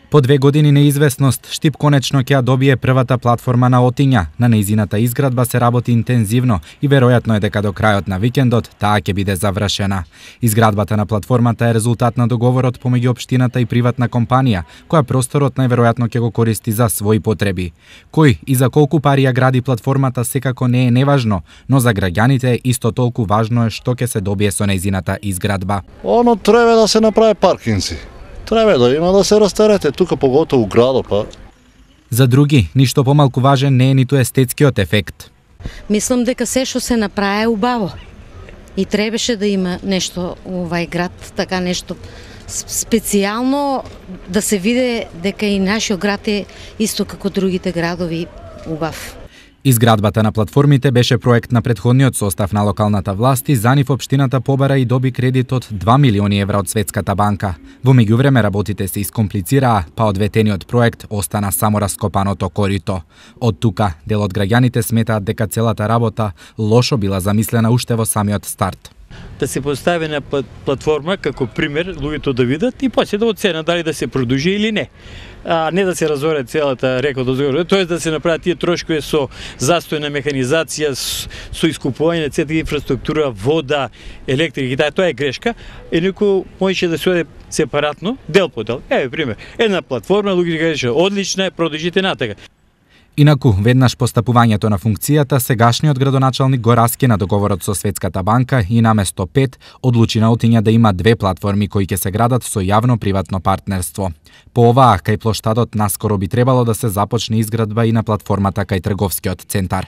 По 2 години неизвестност, Штип конечно ќе ја добие првата платформа на Отиња. На нејзината изградба се работи интензивно и веројатно е дека до крајот на викендот таа ќе биде завршена. Изградбата на платформата е резултат на договорот помеѓу општината и приватна компанија, која просторот најверојатно ќе го користи за своји потреби. Кој и за колку пари ја гради платформата секако не е неважно, но за граѓаните исто толку важно е што ќе се добие со нејзината изградба. Оно треба да се направи паркинзи. Треба да има да се растерете тука поготово у градот, па. За други, ништо помалку важен не е ниту естетскиот ефект. Мислам дека се што се направи е убаво. И требаше да има нешто овај град, така нешто специјално да се види дека и нашиот град е исто како другите градови убав. Изградбата на платформите беше проект на претходниот состав на локалната власт и за нив општината побара и доби кредит од 2 милиони евра од Светската банка. Во меѓувреме работите се искомплицираа, па од ветениот проект остана само раскопаното корито. Од тука, дел од граѓаните сметаат дека целата работа лошо била замислена уште во самиот старт. Да се постави на платформа како пример, луѓето да видат и после да оценат дали да се продолжи или не. А не да се разоре целата река до згоре, тоест да се направат тие трошкови со застој на механизација, со искупување на целата инфраструктура, вода, електрика, тоа е грешка, и некој можеше да се оде сепаратно, дел по дел. Еве пример, една платформа, луѓето кажеше одлична, продолжите натака. Инаку, веднаш постапувањето на функцијата, сегашниот градоначалник го раскина договорот со Светската банка и наместо 5 одлучи на Отиња да има 2 платформи кои ќе се градат со јавно-приватно партнерство. По оваа, кај плоштадот наскоро би требало да се започне изградба и на платформата кај трговскиот центар.